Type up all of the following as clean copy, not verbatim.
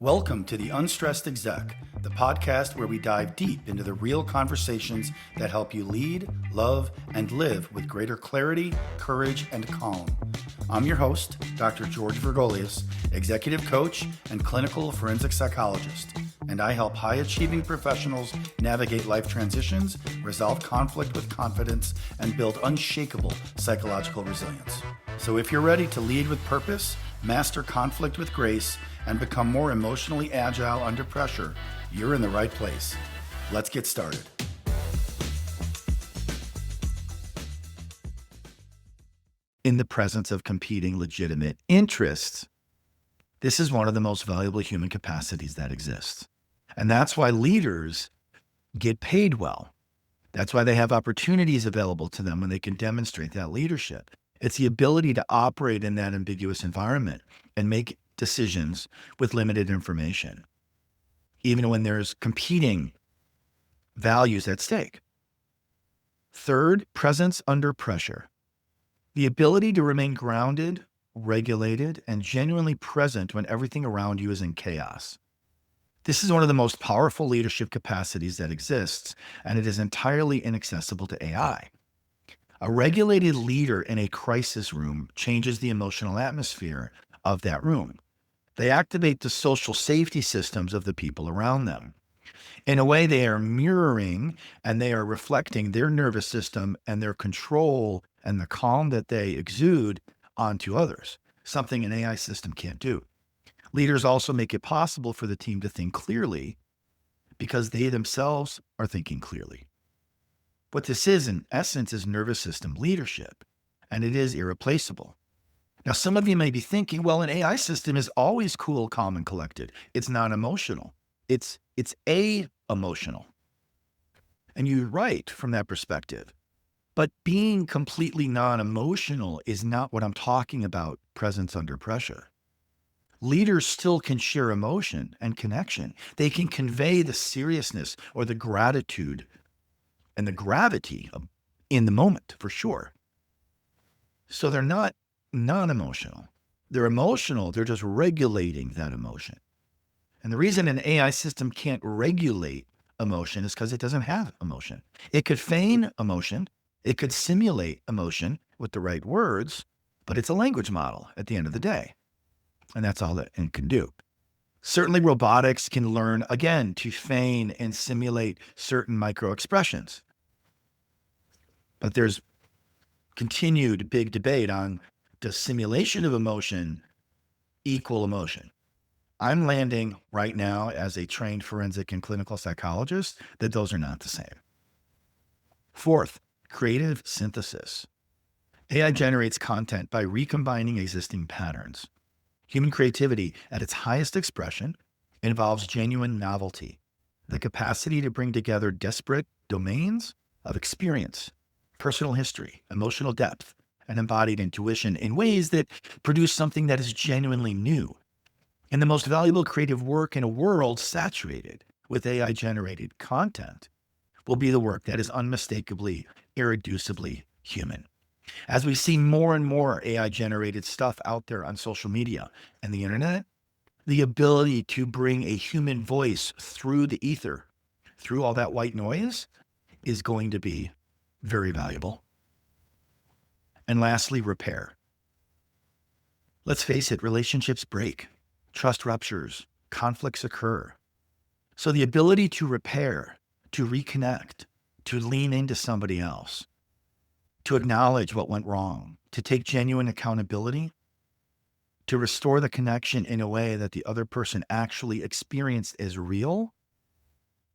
Welcome to the Unstressed Exec, the podcast where we dive deep into the real conversations that help you lead, love, and live with greater clarity, courage, and calm. I'm your host, Dr. George Vergolias, executive coach and clinical forensic psychologist, and I help high-achieving professionals navigate life transitions, resolve conflict with confidence, and build unshakable psychological resilience. So if you're ready to lead with purpose, master conflict with grace, and become more emotionally agile under pressure, you're in the right place. Let's get started. In the presence of competing legitimate interests, this is one of the most valuable human capacities that exists. And that's why leaders get paid well. That's why they have opportunities available to them when they can demonstrate that leadership. It's the ability to operate in that ambiguous environment and make decisions with limited information, even when there's competing values at stake. Third, presence under pressure. The ability to remain grounded, regulated, and genuinely present when everything around you is in chaos. This is one of the most powerful leadership capacities that exists, and it is entirely inaccessible to AI. A regulated leader in a crisis room changes the emotional atmosphere of that room. They activate the social safety systems of the people around them. In a way, they are mirroring and they are reflecting their nervous system and their control and the calm that they exude onto others, something an AI system can't do. Leaders also make it possible for the team to think clearly because they themselves are thinking clearly. What this is, in essence, is nervous system leadership, and it is irreplaceable. Now, some of you may be thinking, well, an AI system is always cool, calm, and collected. It's not emotional. It's a-emotional. And you're right from that perspective. But being completely non-emotional is not what I'm talking about, presence under pressure. Leaders still can share emotion and connection. They can convey the seriousness or the gratitude and the gravity in the moment, for sure. So they're not non-emotional. They're emotional. They're just regulating that emotion. And the reason an AI system can't regulate emotion is because it doesn't have emotion. It could feign emotion. It could simulate emotion with the right words, but it's a language model at the end of the day. And that's all that it can do. Certainly robotics can learn, again, to feign and simulate certain micro-expressions. But there's continued big debate on, does simulation of emotion equal emotion? I'm landing right now as a trained forensic and clinical psychologist that those are not the same. Fourth, creative synthesis. AI generates content by recombining existing patterns. Human creativity at its highest expression involves genuine novelty, the capacity to bring together disparate domains of experience, personal history, emotional depth, and embodied intuition in ways that produce something that is genuinely new. And the most valuable creative work in a world saturated with AI-generated content will be the work that is unmistakably, irreducibly human. As we see more and more AI-generated stuff out there on social media and the internet, the ability to bring a human voice through the ether, through all that white noise, is going to be very valuable. And lastly, repair. Let's face it, relationships break, trust ruptures, conflicts occur. So the ability to repair, to reconnect, to lean into somebody else, to acknowledge what went wrong, to take genuine accountability, to restore the connection in a way that the other person actually experienced as real,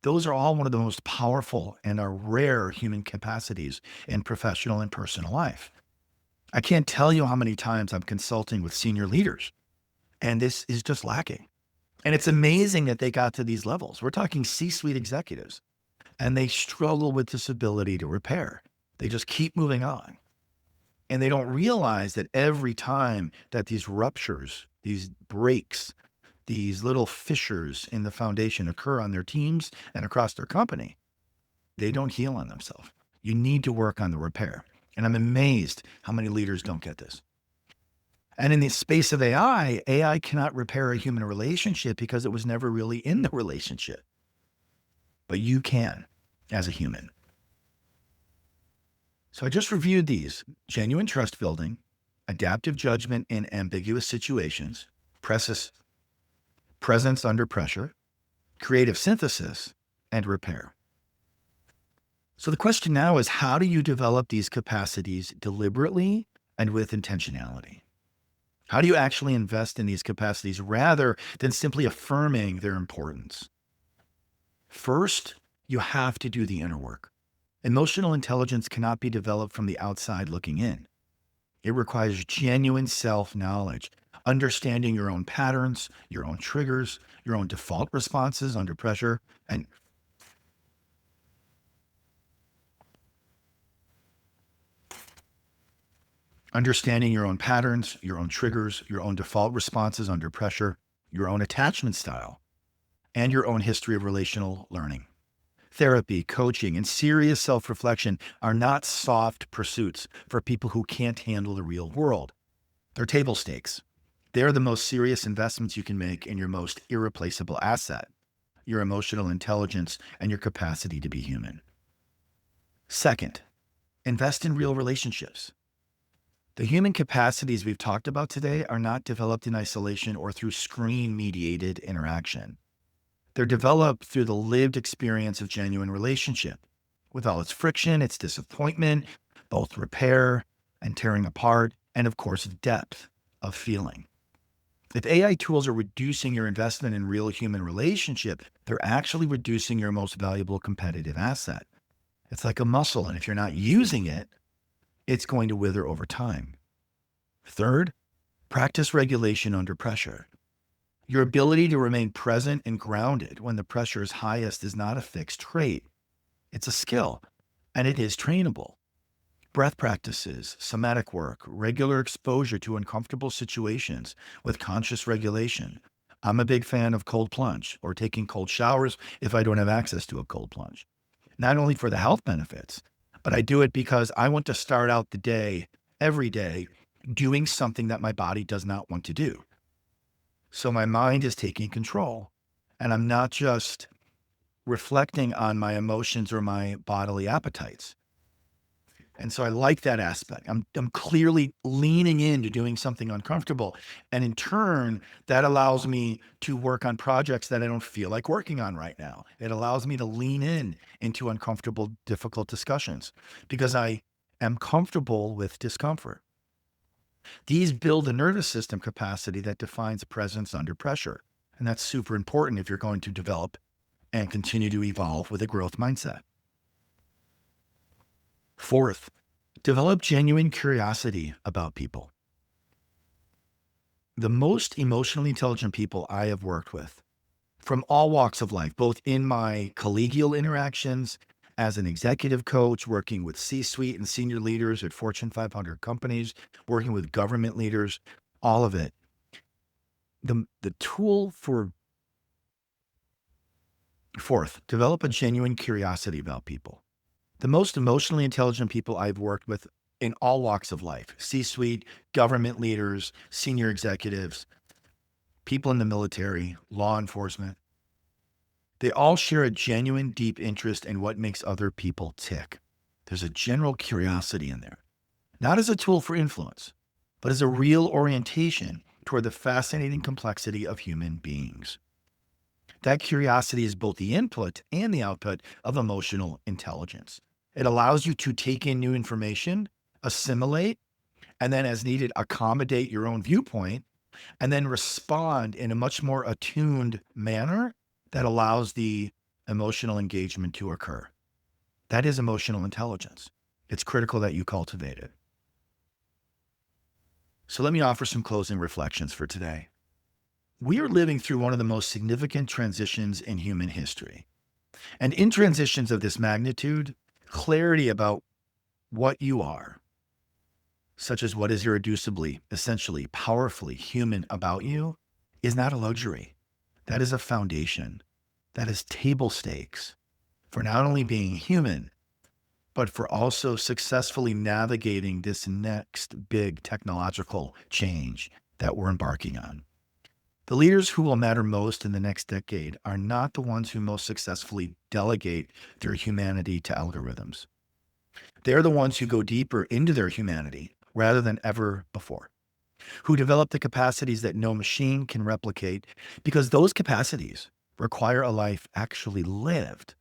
those are all one of the most powerful and are rare human capacities in professional and personal life. I can't tell you how many times I'm consulting with senior leaders, and this is just lacking. And it's amazing that they got to these levels. We're talking C-suite executives, and they struggle with this ability to repair. They just keep moving on. And they don't realize that every time that these ruptures, these breaks, these little fissures in the foundation occur on their teams and across their company, they don't heal on themselves. You need to work on the repair. And I'm amazed how many leaders don't get this. And in the space of AI, AI cannot repair a human relationship because it was never really in the relationship. But you can as a human. So I just reviewed these: genuine trust building, adaptive judgment in ambiguous situations, presence under pressure, creative synthesis, and repair. So the question now is, how do you develop these capacities deliberately and with intentionality? How do you actually invest in these capacities rather than simply affirming their importance? First, you have to do the inner work. Emotional intelligence cannot be developed from the outside looking in. It requires genuine self-knowledge, understanding your own patterns, your own triggers, your own default responses under pressure, and understanding your own patterns, your own triggers, your own default responses under pressure, your own attachment style, and your own history of relational learning. Therapy, coaching, and serious self-reflection are not soft pursuits for people who can't handle the real world. They're table stakes. They're the most serious investments you can make in your most irreplaceable asset, your emotional intelligence and your capacity to be human. Second, invest in real relationships. The human capacities we've talked about today are not developed in isolation or through screen-mediated interaction. They're developed through the lived experience of genuine relationship, with all its friction, its disappointment, both repair and tearing apart, and of course, depth of feeling. If AI tools are reducing your investment in real human relationship, they're actually reducing your most valuable competitive asset. It's like a muscle, and if you're not using it, it's going to wither over time. Third, practice regulation under pressure. Your ability to remain present and grounded when the pressure is highest is not a fixed trait. It's a skill, and it is trainable. Breath practices, somatic work, regular exposure to uncomfortable situations with conscious regulation. I'm a big fan of cold plunge or taking cold showers if I don't have access to a cold plunge. Not only for the health benefits, but I do it because I want to start out the day, every day, doing something that my body does not want to do. So my mind is taking control, and I'm not just reflecting on my emotions or my bodily appetites. And so I like that aspect. I'm clearly leaning into doing something uncomfortable. And in turn, that allows me to work on projects that I don't feel like working on right now. It allows me to lean in into uncomfortable, difficult discussions because I am comfortable with discomfort. These build a nervous system capacity that defines presence under pressure. And that's super important if you're going to develop and continue to evolve with a growth mindset. Fourth, develop genuine curiosity about people. The most emotionally intelligent people I have worked with from all walks of life, both in my collegial interactions as an executive coach, working with C-suite and senior leaders at Fortune 500 companies, working with government leaders, all of it. The tool for fourth, develop a genuine curiosity about people. The most emotionally intelligent people I've worked with in all walks of life, C-suite, government leaders, senior executives, people in the military, law enforcement, they all share a genuine, deep interest in what makes other people tick. There's a general curiosity in there, not as a tool for influence, but as a real orientation toward the fascinating complexity of human beings. That curiosity is both the input and the output of emotional intelligence. It allows you to take in new information, assimilate, and then as needed, accommodate your own viewpoint, and then respond in a much more attuned manner that allows the emotional engagement to occur. That is emotional intelligence. It's critical that you cultivate it. So let me offer some closing reflections for today. We are living through one of the most significant transitions in human history. And in transitions of this magnitude, clarity about what you are, such as what is irreducibly, essentially, powerfully human about you, is not a luxury. That is a foundation. That is table stakes for not only being human, but for also successfully navigating this next big technological change that we're embarking on. The leaders who will matter most in the next decade are not the ones who most successfully delegate their humanity to algorithms. They're the ones who go deeper into their humanity rather than ever before, who develop the capacities that no machine can replicate, because those capacities require a life actually lived,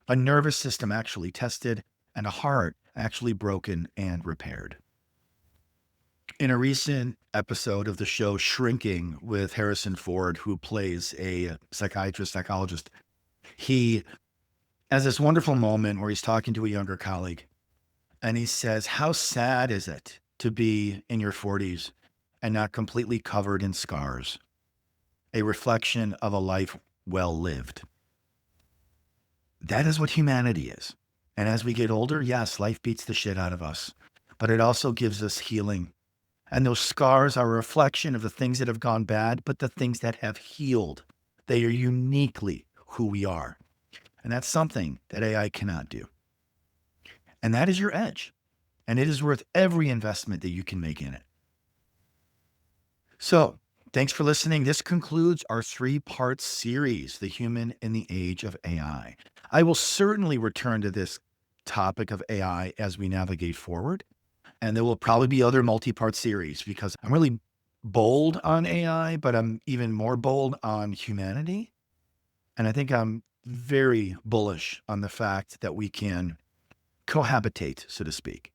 a nervous system actually tested, and a heart actually broken and repaired. In a recent episode of the show Shrinking with Harrison Ford, who plays a psychologist, he has this wonderful moment where he's talking to a younger colleague and he says, "How sad is it to be in your 40s and not completely covered in scars, a reflection of a life well lived?" That is what humanity is. And as we get older, yes, life beats the shit out of us, but it also gives us healing. And those scars are a reflection of the things that have gone bad, but the things that have healed. They are uniquely who we are. And that's something that AI cannot do. And that is your edge. And it is worth every investment that you can make in it. So, thanks for listening. This concludes our 3-part series, The Human in the Age of AI. I will certainly return to this topic of AI as we navigate forward. And there will probably be other multi-part series because I'm really bold on AI, but I'm even more bold on humanity. And I think I'm very bullish on the fact that we can cohabitate, so to speak.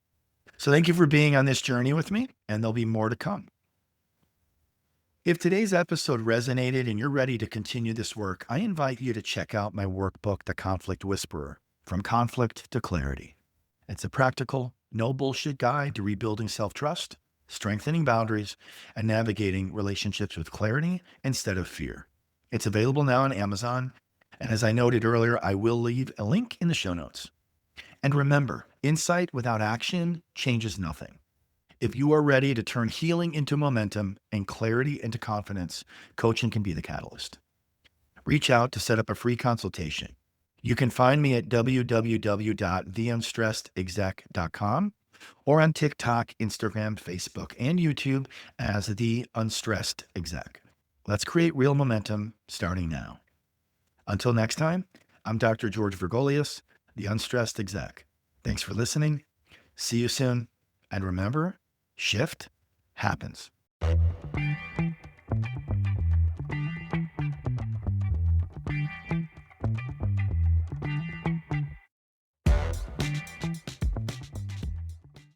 So thank you for being on this journey with me, and there'll be more to come. If today's episode resonated and you're ready to continue this work, I invite you to check out my workbook, The Conflict Whisperer, From Conflict to Clarity. It's a practical, no bullshit guide to rebuilding self-trust, strengthening boundaries, and navigating relationships with clarity instead of fear. It's available now on Amazon. And as I noted earlier, I will leave a link in the show notes. And remember, insight without action changes nothing. If you are ready to turn healing into momentum and clarity into confidence, coaching can be the catalyst. Reach out to set up a free consultation. You can find me at www.theunstressedexec.com or on TikTok, Instagram, Facebook, and YouTube as The Unstressed Exec. Let's create real momentum starting now. Until next time, I'm Dr. George Vergolias, The Unstressed Exec. Thanks for listening. See you soon. And remember, shift happens.